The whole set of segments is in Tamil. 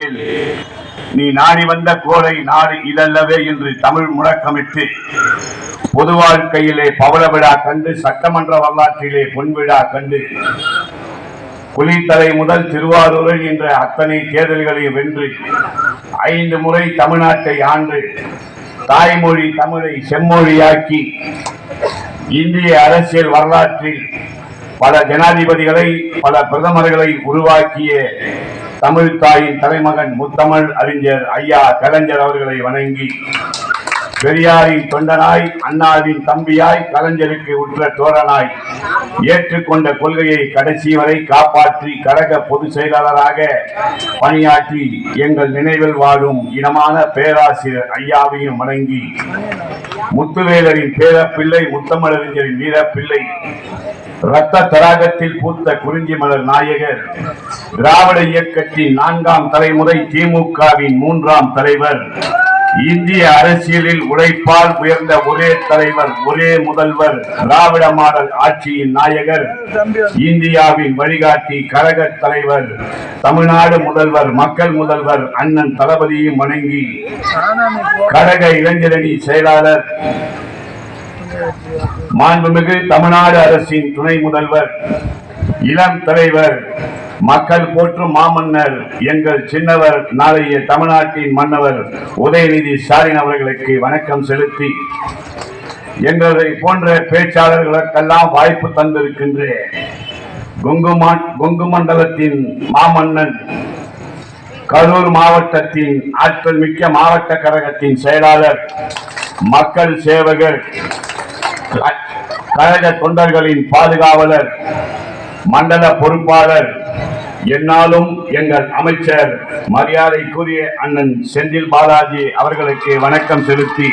நீ நாடி வந்த கோலை நாடு இதல்லவே என்று தமிழ் முழக்கமிட்டு பொது வாழ்க்கையிலே பவள விழா கண்டு சட்டமன்ற வரலாற்றிலே பொன்விழா கண்டு குளித்தலை முதல் திருவாரூரில் என்ற அத்தனை தேர்தல்களை வென்று 5 முறை தமிழ்நாட்டை ஆண்டு தாய்மொழி தமிழை செம்மொழியாக்கி இந்திய அரசியல் வரலாற்றில் பல ஜனாதிபதிகளை பல பிரதமர்களை உருவாக்கிய தமிழ் தாயின் தலைமகன் முத்தமிழ் அறிஞர் ஐயா கலைஞர் அவர்களை வணங்கி பெரியாரின் தொண்டனாய் அண்ணாவின் தம்பியாய் கலைஞருக்கு உற்ற தோழனாய் ஏற்றுக்கொண்ட கொள்கையை கடைசி வரை காப்பாற்றி கழக பொதுச் செயலாளராக பணியாற்றி எங்கள் நினைவில் வாழும் இனமான பேராசிரியர் ஐயாவையும் வணங்கி முத்துவேலரின் பேரப்பிள்ளை முத்தமிழறிஞரின் வீரப்பிள்ளை இரத்த தடாகத்தில் பூத்த குறிஞ்சி மலர் நாயகர் திராவிட இயக்கத்தின் 4ஆம் தலைமுறை திமுகவின் 3ஆம் தலைவர் இந்திய அரசியலில் உழைப்பால் உயர்ந்த ஒரே தலைவர் ஒரே முதல்வர் திராவிட மாடல் ஆட்சியின் நாயகர் இந்தியாவின் வழிகாட்டி கழக தலைவர் தமிழ்நாடு முதல்வர் மக்கள் முதல்வர் அண்ணன் தளபதியும் வணங்கி கழக இளைஞரணி செயலாளர் மாண்புமிகு தமிழ்நாடு அரசின் துணை முதல்வர் இளம் தலைவர் மக்கள் போற்றும் மாமன்னர் எங்கள் சின்னவர் நாளைய தமிழ்நாட்டின் மன்னவர் உதயநிதி ஸ்டாலின் அவர்களுக்கு வணக்கம் செலுத்தி எங்களை போன்ற பேச்சாளர்களுக்கெல்லாம் வாய்ப்பு தந்திருக்கின்ற கொங்கு மண்டலத்தின் மாமன்னன் கரூர் மாவட்டத்தின் ஆற்றல் மிக்க மாவட்ட கழகத்தின் செயலாளர் மக்கள் சேவகர் கழக தொண்டர்களின் பாதுகாவலர் மண்டல பொறுப்பாளர் என்னாலும் எங்கள் அமைச்சர் மரியாதைக்குரிய அண்ணன் செந்தில் பாலாஜி அவர்களுக்கு வணக்கம் செலுத்தி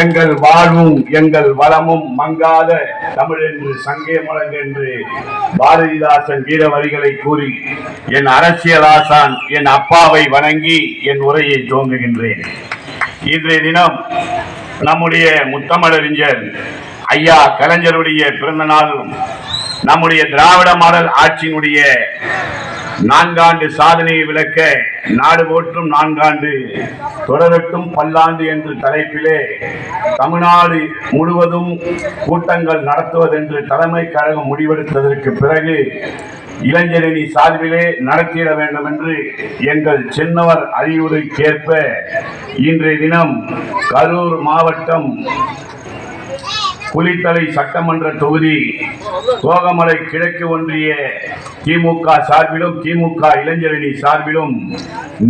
எங்கள் வாழ்வும் எங்கள் வளமும் மங்காத தமிழ் என்று சங்கே முழங்கு என்று பாரதிதாசன் வீர வரிகளை கூறி என் அரசியல் ஆசான் என் அப்பாவை வணங்கி என் உரையை துவங்குகின்றேன். இன்றைய தினம் நம்முடைய முத்தமிழறிஞர் ஐயா கலைஞருடைய பிறந்த நாளும் நம்முடைய திராவிட மாடல் ஆட்சியினுடைய 4 ஆண்டு சாதனையை விளக்க நாடு போற்றும் 4 ஆண்டு தொடரட்டும் பல்லாண்டு என்று தலைப்பிலே தமிழ்நாடு முழுவதும் கூட்டங்கள் நடத்துவதென்று தலைமை கழகம் முடிவெடுத்ததற்கு பிறகு இளைஞரணி சார்பிலே நடத்திட வேண்டும் என்று எங்கள் சின்னவர் அறிவுரைக்கேற்ப இன்றைய தினம் கரூர் மாவட்டம் குளித்தலை சட்டமன்ற தொகுதி தோகமலை கிழக்கு ஒன்றிய திமுக சார்பிலும் திமுக இளைஞரணி சார்பிலும்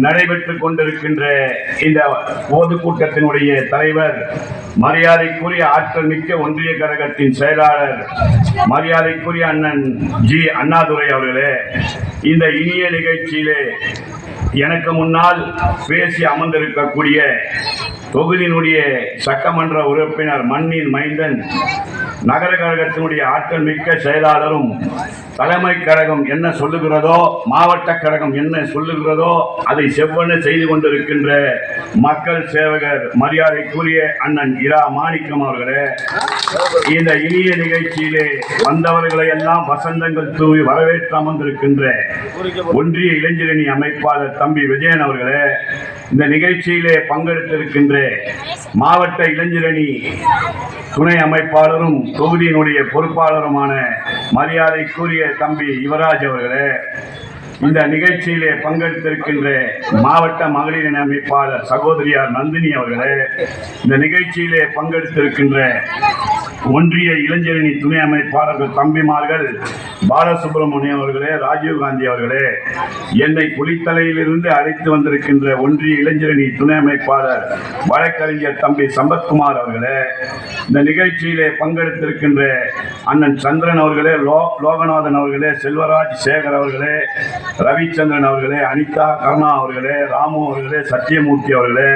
நடைபெற்றுக் கொண்டிருக்கின்ற இந்த பொதுக்கூட்டத்தினுடைய தலைவர் மரியாதைக்குரிய ஆற்றல் மிக்க ஒன்றிய கழகத்தின் செயலாளர் மரியாதைக்குரிய அண்ணன் ஜி அண்ணாதுரை அவர்களே, இந்த இனிய நிகழ்ச்சியிலே எனக்கு முன்னால் பேசி அமர்ந்திருக்கக்கூடிய தொகுதியினுடைய சட்டமன்ற உறுப்பினர் மண்ணின் மைந்தன் நகர கழகத்தினுடைய ஆற்றல் மிக்க செயலாளரும் தலைமை கழகம் என்ன சொல்லுகிறதோ மாவட்ட கழகம் என்ன சொல்லுகிறதோ அதை செவ்வன செய்து கொண்டிருக்கின்ற மக்கள் சேவகர் மரியாதைக்குரிய அண்ணன் இரா மாணிக்கம் அவர்களே, இந்த இனிய நிகழ்ச்சியிலே வந்தவர்களை எல்லாம் வசந்தங்கள் தூவி வரவேற்று அமர்ந்திருக்கின்ற ஒன்றிய இளைஞரணி அமைப்பாளர் தம்பி விஜயன் அவர்களே, இந்த நிகழ்ச்சியிலே பங்கெடுத்திருக்கின்ற மாவட்ட இளைஞரணி துணை அமைப்பாளரும் தொகுதியினுடைய பொறுப்பாளருமான மரியாதைக்குரிய தம்பி யுவராஜ் அவர்களே, இந்த நிகழ்ச்சியிலே பங்கெடுத்திருக்கின்ற மாவட்ட மகளிர் அமைப்பாளர் சகோதரியார் நந்தினி அவர்களே, இந்த நிகழ்ச்சியிலே பங்கெடுத்திருக்கின்ற ஒன்றிய இளைஞரணி துணை அமைப்பாளர்கள் தம்பிமார்கள் பாலசுப்ரமணியம் அவர்களே, ராஜீவ்காந்தி அவர்களே, என்னை குளித்தலையிலிருந்து அழைத்து வந்திருக்கின்ற ஒன்றிய இளைஞரணி துணை அமைப்பாளர் வழக்கறிஞர் தம்பி சம்பத்குமார் அவர்களே, இந்த நிகழ்ச்சியிலே பங்கெடுத்திருக்கின்ற அண்ணன் சந்திரன் அவர்களே, லோகநாதன் அவர்களே, செல்வராஜ் சேகர் அவர்களே, ரவிச்சந்திரன் அவர்களே, அனிதா கருணா அவர்களே, ராமு அவர்களே, சத்தியமூர்த்தி அவர்களே,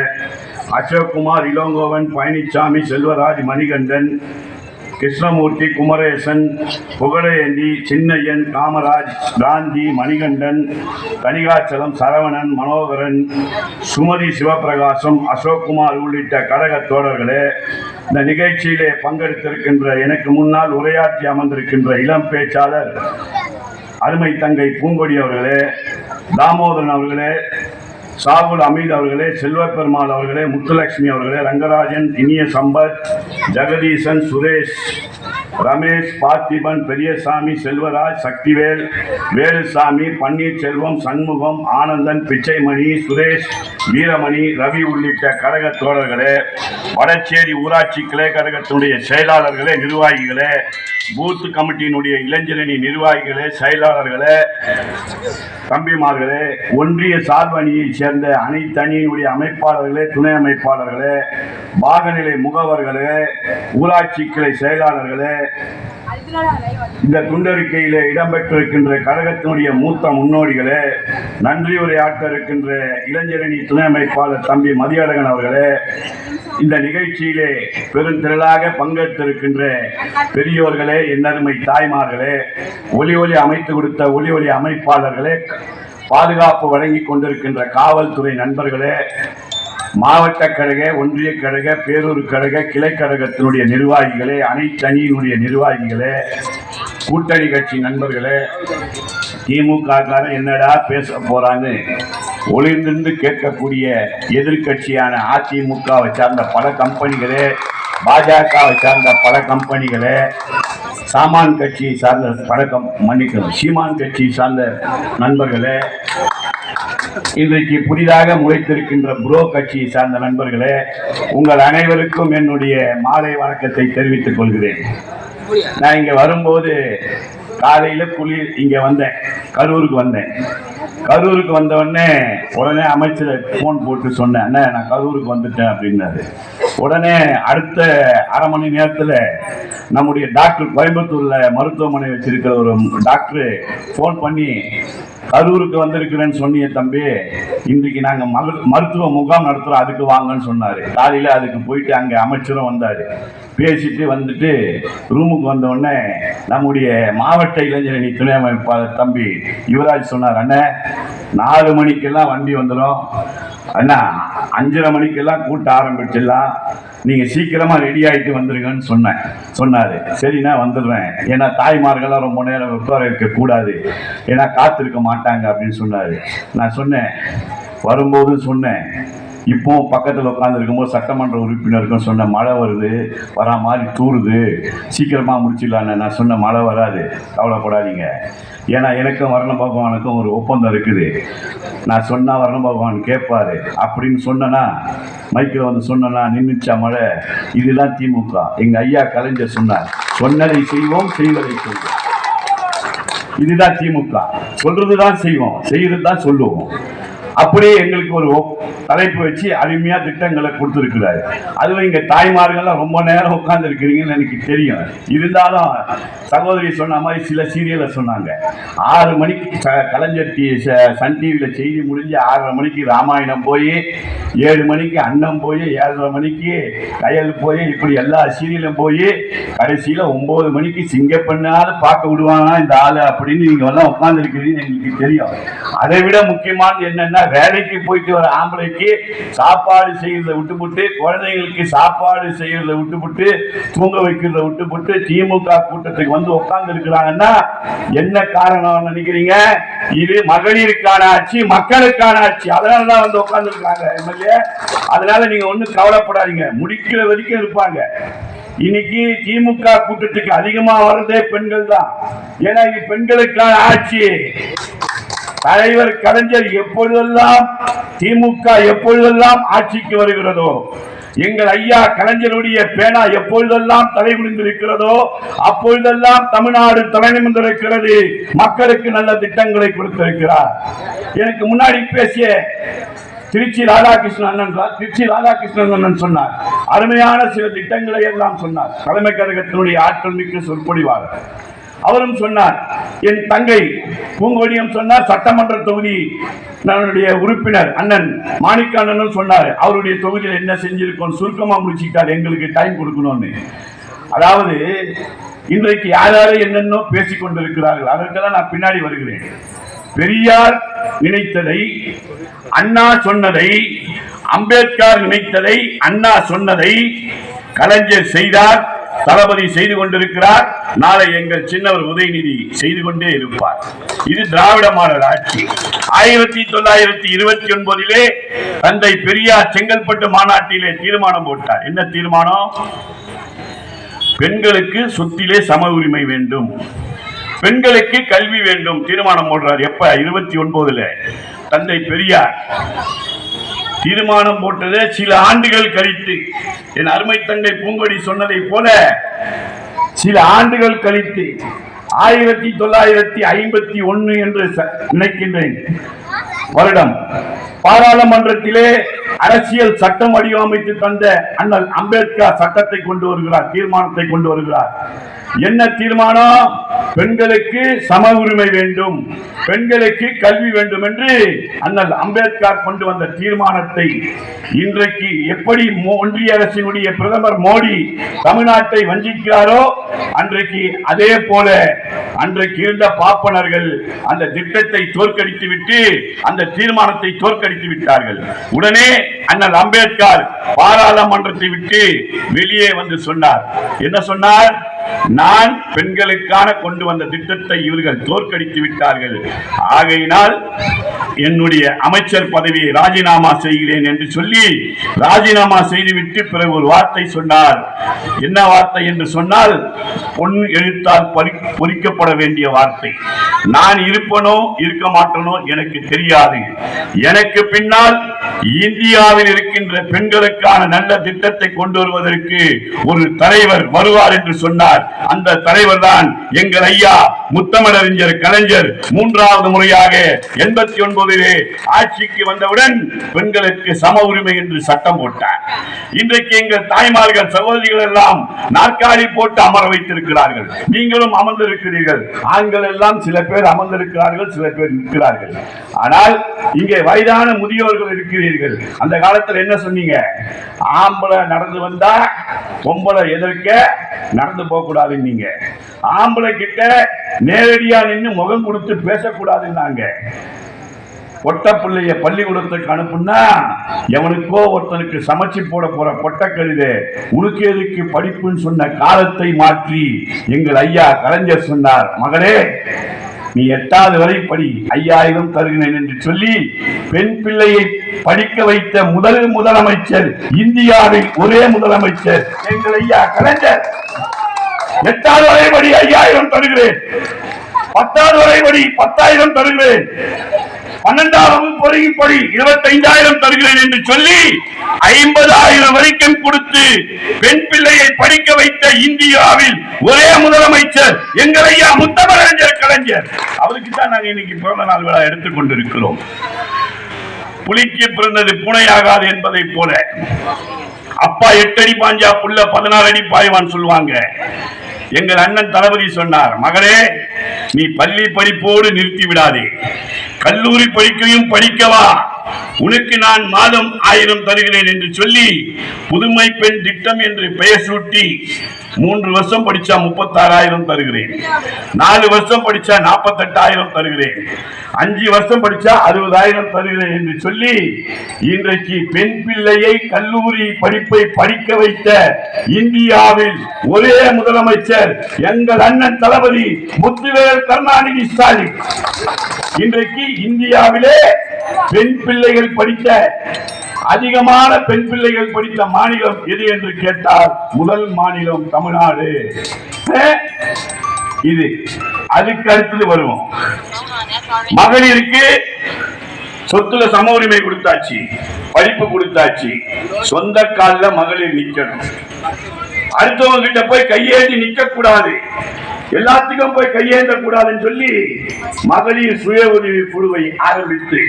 அசோக்குமார், இளங்கோவன், பழனிசாமி, செல்வராஜ், மணிகண்டன், கிருஷ்ணமூர்த்தி, குமரேசன், புகழேந்தி, சின்னையன், காமராஜ், காந்தி, மணிகண்டன், தனிகாச்சலம், சரவணன், மனோகரன், சுமதி, சிவபிரகாசம், அசோக்குமார் உள்ளிட்ட கழக தோழர்களே, இந்த நிகழ்ச்சியிலே பங்கெடுத்திருக்கின்ற எனக்கு முன்னால் உரையாற்றி அமர்ந்திருக்கின்ற இளம் பேச்சாளர் அருமை தங்கை பூங்கொடி அவர்களே, தாமோதரன் அவர்களே, சாகுல் அமீத் அவர்களே, செல்வப்பெருமாள் அவர்களே, முத்துலட்சுமி அவர்களே, ரங்கராஜன், இனிய சம்பத், ஜெகதீசன், சுரேஷ், ரமேஷ், பார்த்திபன், பெரியசாமி, செல்வராஜ், சக்திவேல், வேலுசாமி, பன்னீர்செல்வம், சண்முகம், ஆனந்தன், பிச்சைமணி, சுரேஷ், வீரமணி, ரவி உள்ளிட்ட கழக தோழர்களே, வடச்சேரி ஊராட்சி கிளை கழகத்தினுடைய செயலாளர்களே, நிர்வாகிகளே, பூத் கமிட்டியினுடைய இளைஞரணி நிர்வாகிகளே, செயலாளர்களே, தம்பிமார்களே, ஒன்றிய சார்பு அணியை சேர்ந்த அனைத்து அணியினுடைய அமைப்பாளர்களே, துணை அமைப்பாளர்களே, பாகநிலை முகவர்களே, ஊராட்சி கிளை செயலாளர்களே, இந்த துண்டறிக்கையிலே இடம்பெற்றிருக்கின்ற கழகத்தினுடைய மூத்த முன்னோடிகளே, நன்றி உரையாற்ற இருக்கின்ற இளைஞரணி துணை அமைப்பாளர் தம்பி மதியழகன் அவர்களே, இந்த நிகழ்ச்சியிலே பெருந்திரளாக பங்கேற்றிருக்கின்ற பெரியோர்களே, என்னருமை தாய்மார்களே, ஒலி அமைத்து கொடுத்த ஒலி அமைப்பாளர்களே, பாதுகாப்பு வழங்கி கொண்டிருக்கின்ற காவல்துறை நண்பர்களே, மாவட்ட கழக, ஒன்றிய கழக, பேரூர் கழக, கிளை கழகத்தினுடைய நிர்வாகிகளே, அனைத்து அணியினுடைய நிர்வாகிகளே, கூட்டணி கட்சி நண்பர்களே, திமுக என்னடா பேச போறான்னு ஒளிர்ந்திருந்து கேட்கக்கூடிய எதிர்கட்சியான அதிமுகவை சார்ந்த பல கம்பெனிகளே, பாஜகவை சார்ந்த பல கம்பெனிகளே, சாமான் கட்சியை சார்ந்த சீமான் கட்சியை சார்ந்த நண்பர்களே, இன்றைக்கு புதிதாக முளைத்திருக்கின்ற புரோ கட்சியை சார்ந்த நண்பர்களே, உங்கள் அனைவருக்கும் என்னுடைய மாலை வணக்கத்தை தெரிவித்துக் கொள்கிறேன். நான் இங்க வரும்போது காலையில இங்க வந்தேன், கரூருக்கு வந்தேன். கரூருக்கு வந்த உடனே அமைச்சர் போன் போட்டு சொன்னேன், அண்ணா நான் கரூருக்கு வந்துட்டேன் அப்படின்னாரு. உடனே அடுத்த அரை மணி நேரத்தில் நம்முடைய டாக்டர், கோயம்புத்தூர்ல மருத்துவமனை வச்சிருக்கிற ஒரு டாக்டர் போன் பண்ணி, கரூருக்கு வந்திருக்கிறேன்னு சொன்னிய தம்பி, இன்றைக்கு நாங்கள் மருத்துவ முகாம் நடத்துகிறோம், அதுக்கு வாங்கன்னு சொன்னார். காலையில் அதுக்கு போயிட்டு அங்கே அமைச்சரும் வந்தார். பேசிட்டு வந்துட்டு ரூமுக்கு வந்தோடனே நம்முடைய மாவட்ட இளைஞரணி துணை அமைப்பாளர் தம்பி யுவராஜ் சொன்னார், அண்ணன் 4 மணிக்கெல்லாம் வண்டி வந்துடும் அண்ணா, 5:30 மணிக்கெல்லாம் கூட்ட ஆரம்பிச்சிடலாம், நீங்கள் சீக்கிரமாக ரெடி ஆகிட்டு வந்துருங்கன்னு சொன்னார். சரிண்ணா வந்துடுறேன், ஏன்னா தாய்மார்கள்லாம் ரொம்ப நேரம் உட்கார இருக்கக்கூடாது, ஏன்னா காத்திருக்க மாட்டாங்க அப்படின்னு சொன்னார். நான் சொன்னேன், வரும்போதும் சொன்னேன், இப்போவும் பக்கத்தில் உட்காந்துருக்கும்போது சட்டமன்ற உறுப்பினருக்கும் சொன்ன, மழை வருது, வரா மாதிரி தூருது, சீக்கிரமாக முடிச்சிடலான்னு. நான் சொன்ன, மழை வராது, கவலைப்படாதீங்க, ஏன்னா எனக்கும் வரண பகவானுக்கும் ஒரு ஒப்பந்தம் இருக்குது, நான் சொன்னால் வரண பகவான் கேட்பாரு அப்படின்னு சொன்னா, மைக்கில் வந்து சொன்னா நின்றுச்சா மழை. இதெல்லாம் திமுக. எங்கள் ஐயா கலைஞர் சொன்னார், சொன்னதை செய்வோம், செய்வதை செய்வோம். இதுதான் திமுக. சொல்றதுதான் செய்வோம், செய்யறது தான் சொல்லுவோம். அப்படியே எங்களுக்கு ஒரு தலைப்பு வச்சு அருமையா திட்டங்களை கொடுத்துருக்கிறாரு. அதுவும் இங்க தாய்மார்கள்லாம் ரொம்ப நேரம் உட்கார்ந்து இருக்கிறீங்கன்னு எனக்கு தெரியும். இருந்தாலும் சகோதரி சொன்ன மாதிரி சில சீரியலை சொன்னாங்க. 6 மணிக்கு கலைஞர் சன் டிவியில் செய்தி முடிஞ்சு 6:30 மணிக்கு ராமாயணம் போய், 7 மணிக்கு அன்னம் போய், 7:30 மணிக்கு கயல் போய், இப்படி எல்லா சீரியலும் போய் கடைசியில் 9 மணிக்கு சிங்கப்பண்ணாவது பார்க்க விடுவாங்க இந்த ஆளு அப்படின்னு நீங்க எல்லாம் உட்கார்ந்து இருக்கிறீங்கன்னு எங்களுக்கு தெரியும். அதை விட முக்கியமானது என்னன்னா, வேலைக்கு போயிட்டு வர ஆம்பளைக்கு சாப்பாடு செய்யறத விட்டுவிட்டு, குழந்தைங்களுக்கு சாப்பாடு செய்யறத விட்டுவிட்டு, தூங்க வைக்கிறத விட்டுவிட்டு திமுக கூட்டத்துக்கு வந்து உட்கார்ந்து இருக்கிறாங்கன்னா என்ன காரணம் நினைக்கிறீங்க? இது மகளிருக்கான ஆட்சி, மக்களுக்கான ஆட்சி. அதனாலதான் வந்து உட்கார்ந்து இருக்காங்க எம்எல்ஏ. அதனால நீங்க ஒன்னும் கவலைப்படாதீங்க, முடிக்கிற வரைக்கும் இருப்பாங்க. இன்னைக்கு திமுக கூட்டத்துக்கு அதிகமா வர்றதே பெண்கள் தான். ஏன்னா இது பெண்களுக்கான ஆட்சி. தலைவர் கலைஞர் எப்பொழுதெல்லாம் திமுக எப்பொழுதெல்லாம் ஆட்சிக்கு வருகிறதோ, எங்கள் ஐயா கலைஞருடைய பேனா எப்பொழுதெல்லாம் தலைகுனிந்திருக்கிறதோ அப்பொழுதெல்லாம் தமிழ்நாடு தலைநிமிர்ந்திருக்கிறது. மக்களுக்கு நல்ல திட்டங்களை கொடுத்திருக்கிறார். எனக்கு முன்னாடி பேசிய திருச்சி ராதாகிருஷ்ணன் அண்ணன் சொன்னார், அருமையான சில திட்டங்களை எல்லாம் சொன்னார். தலைமை கழகத்தினுடைய ஆற்றல் மிக்க சொற்பொழிவாளர் அவரும் சொன்னார். என் தங்கை பூங்கொடியும் சொன்னார். சட்டமன்ற தொகுதி நம்முடைய உறுப்பினர் அண்ணன் மாணிக்க அண்ணனும் சொன்னார், அவருடைய தொகுதியில் என்ன செஞ்சிருக்கோம் சுருக்கமா முடிச்சுட்டார், எங்களுக்கு டைம் கொடுக்கணும்னு. அதாவது இன்றைக்கு யாராவது என்னென்னோ பேசிக் கொண்டிருக்கிறார்கள், அதற்கெல்லாம் நான் பின்னாடி வருகிறேன். பெரியார் நினைத்ததை, அண்ணா சொன்னதை, அம்பேத்கர் நினைத்ததை, அண்ணா சொன்னதை கலைஞர் செய்தார். தளபதி செய்து கொண்டிருக்கிறார். நாளை எங்கள் சின்னவர் உதயநிதி செய்து கொண்டே இருப்பார். இது திராவிட மாடல் ஆட்சி. 1929 தந்தை பெரியார் செங்கல்பட்டு மாநாட்டிலே தீர்மானம் போட்டார். என்ன தீர்மானம்? பெண்களுக்கு சொத்திலே சம உரிமை வேண்டும், பெண்களுக்கு கல்வி வேண்டும். தீர்மானம் போடுறார். எப்ப? 29 தந்தை பெரியார் தீர்மானம் போட்டது. சில ஆண்டுகள் கழித்து, என் அருமை தங்கை பூங்கொடி சொன்னதை போல, சில ஆண்டுகள் கழித்து 1951 என்று நினைக்கின்றேன் வருடம் பாராளுமன்றத்திலே அரசியல் சட்டம் வடிவமைத்து தந்த அண்ணல் அம்பேத்கர் சட்டத்தை கொண்டு வருகிறார், தீர்மானத்தை கொண்டு வருகிறார். என்ன தீர்மானம்? பெண்களுக்கு சம உரிமை வேண்டும், பெண்களுக்கு கல்வி வேண்டும் என்று அண்ணல் அம்பேத்கர் கொண்டு வந்த தீர்மானத்தை இன்றைக்கு எப்படி ஒன்றிய அரசினுடைய பிரதமர் மோடி தமிழ்நாட்டை வஞ்சிக்கிறாரோ, அன்றைக்கு அதே போல அன்றைக்கு இருந்த பாப்பனர்கள் அந்த திட்டத்தை தோற்கடித்து விட்டு அந்த தீர்மானத்தை தோற்கடித்து விட்டார்கள். உடனே அண்ணல் அம்பேத்கர் பாராளுமன்றத்தை விட்டு வெளியே வந்து சொன்னார். என்ன சொன்னார்? நான் பெண்களுக்கான கொண்டு வந்த திட்டத்தை இவர்கள் தோற்கடித்து விட்டார்கள், ஆகையினால் என்னுடைய அமைச்சர் பதவியை ராஜினாமா செய்கிறேன் என்று சொல்லி ராஜினாமா செய்துவிட்டு பிறகு ஒரு வார்த்தை சொன்னார். என்ன வார்த்தை என்று சொன்னால், பொன் எழுத்தால் பொறிக்கப்பட வேண்டிய வார்த்தை. நான் இருப்பனோ இருக்க மாட்டனோ எனக்கு தெரியாது, எனக்கு பின்னால் இந்தியாவில் இருக்கின்ற பெண்களுக்கான நல்ல திட்டத்தை கொண்டு வருவதற்கு ஒரு தலைவர் வருவார் என்று சொன்னார். அந்த தலைவர் தான் எங்கள் ஐயா முத்தமிழறிஞர் கலைஞர். 3வது முறையாக 89 ஆட்சிக்கு வந்தவுடன் பெண்களுக்கு சம உரிமை என்று சட்டம் போட்டார். இன்றைக்கு எங்கள் தாய்மார்கள் சகோதரிகள் எல்லாம் நாற்காலி போட்டு அமர வைத்திருக்கிறார்கள். நீங்களும் அமர்ந்திருக்கிறீர்கள். ஆண்கள் எல்லாம் சில பேர் அமர்ந்திருக்கிறார்கள், சில பேர் நிற்கிறார்கள். ஆனால் இங்கே வயதான முதியோர்கள் இருக்கிறீர்கள். அந்த காலத்தில் என்ன சொன்னீங்க? ஆம்பளை நடந்து வந்தா பொம்பளை எதிர்க்க நடந்து போக கூடாது. நீங்க ஆம்பளை கிட்ட நேரடியா நின்று முகம் கொடுத்து பேசக்கூடாதுன்னாங்க. பொட்ட பிள்ளைய பள்ளிக்கூடத்துக்கு அனுப்புனா எவனுக்கோ ஒருத்தனுக்கு சமைச்சு போட போற பொட்ட கழுது உனக்கு எதுக்கு படிப்புன்னு சொன்ன காலத்தை மாற்றி எங்கள் ஐயா கலைஞர் சொன்னார், மகளே நீ 8வது வரை படி, 5000 தருகிறேன் என்று சொல்லி பெண் பிள்ளையை படிக்க வைத்த முதலமைச்சர், இந்தியாவில் ஒரே முதலமைச்சர் எங்கள் ஐயா கலைஞர். 8வது வரை படி 5000 தருகிறேன், 10வது வரை படி 10,000 தருகிறேன், 12வது படி 25,000 தருகிறேன் என்று சொல்லி 50,000 வரைக்கும் கொடுத்து பெண் பிள்ளையை படிக்க வைத்த இந்தியாவில் ஒரே முதலமைச்சர் எங்கள் ஐயா முத்தமிழறிஞர் கலைஞர். அவருக்கு தான் நாங்கள் இன்னைக்கு பிறந்த நாள் விழா எடுத்துக் கொண்டிருக்கிறோம். புலிக்கு பிறந்தது பூனையாகாது என்பதை போல அப்பா 8 அடி பாஞ்சா புள்ள 14 அடி பாய்வான் சொல்லுவாங்க. எங்கள் அண்ணன் தளபதி சொன்னார், மகளே நீ பள்ளி படிப்போடு நிறுத்தி விடாதே, கல்லூரி படிக்கையும் படிக்கவா, உனக்கு நான் மாதம் 1000 தருகிறேன் என்று சொல்லி புதுமை பெண் திட்டம் என்று பெயர் சூட்டி 3 வருஷம் படிச்சா 36,000 தருகிறேன், 4 வருஷம் படிச்சா 48,000 தருகிறேன், 5 வருஷம் படிச்சா 60,000 தருகிறேன் என்று சொல்லி இன்றைக்கு பெண் பிள்ளையை கல்லூரி படிப்பை படிக்க வைத்த இந்தியாவில் ஒரே முதலமைச்சர் எங்கள் அண்ணன் தளபதி முத்துவேல் கருணாநிதி ஸ்டாலின். இன்றைக்கு இந்தியாவிலே பெண் பிள்ளைகள் படித்த அதிகமான பெண் பிள்ளைகள் படித்த மாநிலம் எது என்று கேட்டால் முதல் மாநிலம் தமிழ்நாடு. இது அதுக்கு அடுத்தது வருவோம். மகளிருக்கு சொத்துல சம உரிமை கொடுத்தாச்சு, படிப்பு கொடுத்தாச்சு, சொந்த காலில் மகளிர் நிக்கணும். அடுத்தவங்க கிட்ட போய் கையேந்தி நிக்க கூடாது, எல்லாத்துக்கும் போய் கையேந்த கூடாதுன்னு சொல்லி மகளிர் சுய உதவி குழுவை ஆரம்பித்து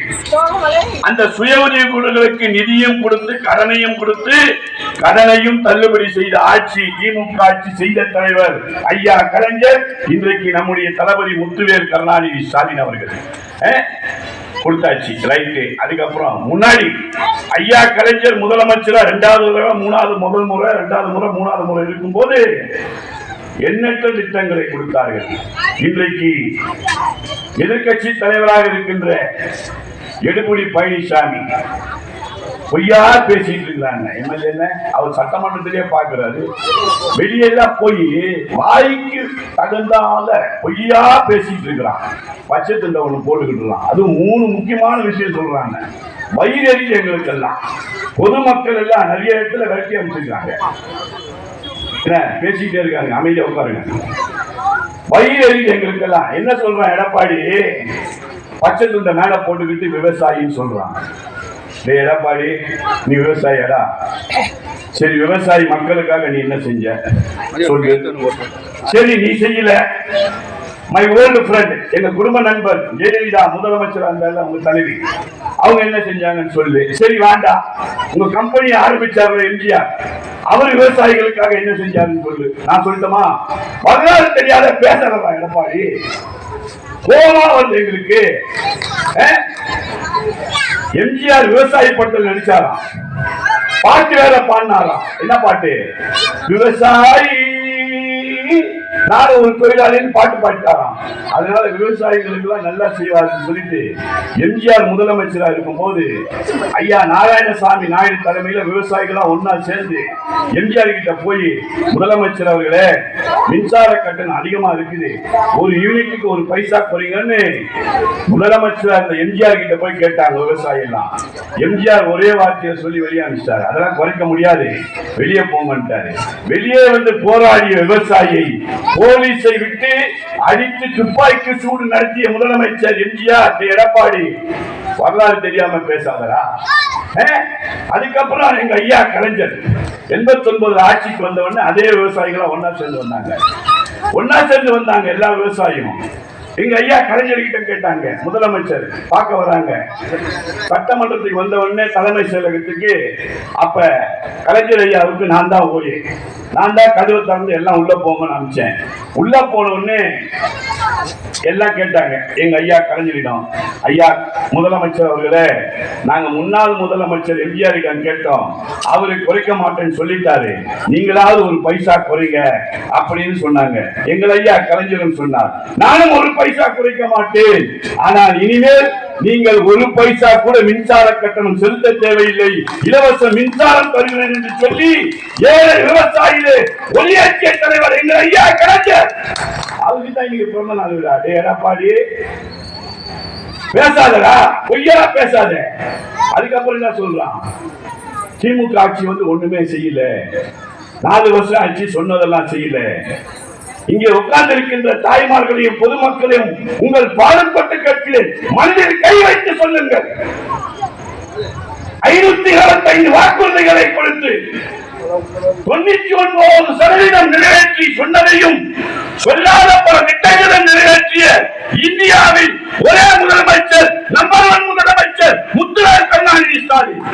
அந்த சுய உதவி குழுக்களுக்கு நிதியும் கொடுத்து கடனையும் கொடுத்து கடனையும் தள்ளுபடி செய்த ஆட்சி திமுக ஆட்சி செய்த தலைவர் ஐயா கலைஞர். இன்றைக்கு நம்முடைய தளபதி முத்துவேல் கருணாநிதி ஸ்டாலின் அவர்கள் கொடுத்தாச்சு, ரைட்டு. அதுக்கப்புறம் முன்னாடி ஐயா கலைஞர் முதலமைச்சரா 2வது தடவை 3வது முதல் முறை 2வது முறை 3வது முறை இருக்கும் போது எண்ணற்ற திட்டங்களை கொடுத்தார்கள். இன்றைக்கு எதிர்கட்சி தலைவராக இருக்கின்ற எடப்பாடி பழனிசாமி பொய்யா பேசிட்டு இருக்கிறாங்க. எம்எல்ஏ அவர் சட்டமன்றத்திலேயே பாக்குறாரு. வெளியெல்லாம் போய் வாய்க்கு தகுந்தால பொய்யா பேசிட்டு இருக்கிறான். பச்சை தண்டை ஒண்ணு போட்டுக்கிட்டு. அது 3 முக்கியமான விஷயம் சொல்றாங்க. வயிறறி எங்களுக்கு எல்லாம் பொதுமக்கள் எல்லாம் நிறைய இடத்துல விரட்டி அமைச்சிருக்காங்க. பேசிட்டே இருக்காங்க, அமைதியா உட்காருங்க. வயிறறி எங்களுக்கு எல்லாம் என்ன சொல்றான் எடப்பாடி? பச்சை துண்டை மேல போட்டுக்கிட்டு விவசாயின்னு சொல்றான். எடப்பாடி நீ விவசாயிடா, சரி விவசாயி மக்களுக்காக நீ என்ன செஞ்ச சொல்லு. சரி நீ செய்யல. மை ஓல்டு ஃப்ரெண்ட், எங்க குடும்ப நண்பர் ஜெயலலிதா முதலமைச்சர் இருந்தால உங்க தலைவி, அவங்க என்ன செஞ்சாங்கன்னு சொல்லு. சரி வேண்டாம், உங்க கம்பெனி ஆரம்பிச்சாரு எம்ஜிஆர், அவர் விவசாயிகளுக்காக என்ன செஞ்சாருன்னு சொல்லு. நான் சொல்லட்டுமா? வரலாறு தெரியாத பேசறதா எடப்பாடி? கோமா வந்து எங்களுக்கு எம்ஜிஆர் விவசாய படத்தில் நடிச்சாராம், பாட்டு வேற பாடினாராம். என்ன பாட்டு? விவசாயி நானும் ஒரு தொழிலாளின்னு பாட்டு பாடிட்டாராம். அதனால விவசாயிகளுக்கு எல்லாம் நல்லா செய்வாருன்னு சொல்லிட்டு எம்ஜிஆர் முதலமைச்சரா இருக்கும் போது ஐயா நாராயணசாமி நாயுடு தலைமையில விவசாயிகளா ஒன்னா சேர்ந்து எம்ஜிஆர் கிட்ட போய், முதலமைச்சர் அவர்களே மின்சார கட்டணம் அதிகமா இருக்குது, ஒரு யூனிட்டுக்கு 1 பைசா குறைங்கன்னு முதலமைச்சர் அந்த எம்ஜிஆர் கிட்ட போய் கேட்டாங்க விவசாயி எல்லாம். எம்ஜிஆர் ஒரே வார்த்தையை சொல்லி வெளியே அனுப்பிச்சிட்டாரு, அதெல்லாம் குறைக்க முடியாது, வெளியே போங்கன்ட்டாரு. வெளியே வந்து போராடிய விவசாயியை போலீஸை விட்டு அடித்து துப்பாக்கி சூடு நடத்திய முதலமைச்சர் எம்ஜிஆர் எடப்பாடி வரலாறு தெரியாம பேசாதரா? அதுக்கப்புறம் எங்க ஐயா கலைஞர் 89 ஆட்சிக்கு வந்தவொடனே அதே விவசாயிகளா ஒன்னா சேர்ந்து வந்தாங்க எல்லா விவசாயியும். எங்க ஐயா கலைஞர்கிட்ட கேட்டாங்க, முதலமைச்சர் பார்க்க வராங்க. சட்டமன்றத்துக்கு வந்த உடனே தலைமை செயலகத்துக்கு அப்ப கலைஞர் ஐயாவுக்கு நான் தான் கதவை திறந்து எல்லாம் உள்ள போங்கன்னு அனுப்பிச்சேன். உள்ள போன உடனே எல்லாம் கேட்டாங்க எங்க ஐயா கலைஞரிடம், ஐயா முதலமைச்சர் அவர்களே, நாங்க முன்னாள் முதலமைச்சர் எம்ஜிஆர் கேட்டோம், அவரு குறைக்க மாட்டேன்னு சொல்லிட்டாரு, நீங்களாவது 1 பைசா குறைங்க அப்படின்னு சொன்னாங்க. எங்கள் ஐயா கலைஞரும் சொன்னார், நானும் 1 பைசா குறைக்க மாட்டேன், ஆனால் இனிமேல் நீங்கள் 1 பைசா கூட மின்சார கட்டணம் செலுத்த தேவையில்லை, இலவச மின்சாரம் தருகிறேன் என்று சொல்லி ஏழை விவசாயிகளே ஒளியாற்றிய தலைவர் எங்கள் ஐயா கலைஞர். அவருக்குதான் இன்னைக்கு பிறந்த நாள் விழா. எடப்பாடி பேசாதடா, பொய்யா பேசாத. அதுக்கப்புறம் என்ன சொல்றான்? திமுக ஆட்சி வந்து ஒண்ணுமே செய்யல, 4 வருஷம் ஆட்சி சொன்னதெல்லாம் செய்யல. இங்கே உட்கார்ந்து இருக்கின்ற தாய்மார்களையும் பொதுமக்களையும் உங்கள் பாடுபட்டு கற்கிறேன், மனதில் கை வைத்து சொல்லுங்கள். 525 வாக்குறுதிகளை கொடுத்து 99% நிறைவேற்றி சொன்னதையும் சொல்லாத பல திட்டங்களை நிறைவேற்றிய இந்தியாவில் ஒரே முதலமைச்சர், நம்பர் 1 முதலமைச்சர் முத்துவேல் கருணாநிதி ஸ்டாலின்.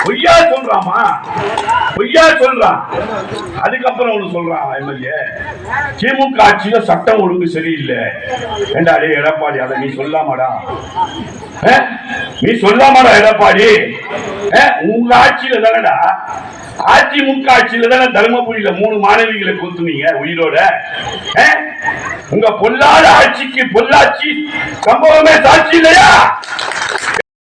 பொய்யா சொல்றாமா? பொய்யா சொல்றான். அதுக்கப்புறம் ஒண்ணு சொல்றான் எம்எல்ஏ, திமுக ஆட்சியில சட்டம் ஒழுங்கு சரியில்லை. ஏண்டா எடப்பாடி, அதை நீ சொல்லாமடா? நீ சொல்லாமடா எடப்பாடி? உங்க ஆட்சியில தானடா, அதிமுக ஆட்சியில தானே தர்மபுரியில 3 மாணவிகளை கொத்துனீங்க உயிரோட. உங்க பொல்லாத ஆட்சிக்கு பொள்ளாச்சி சம்பவமே சாட்சி இல்லையா?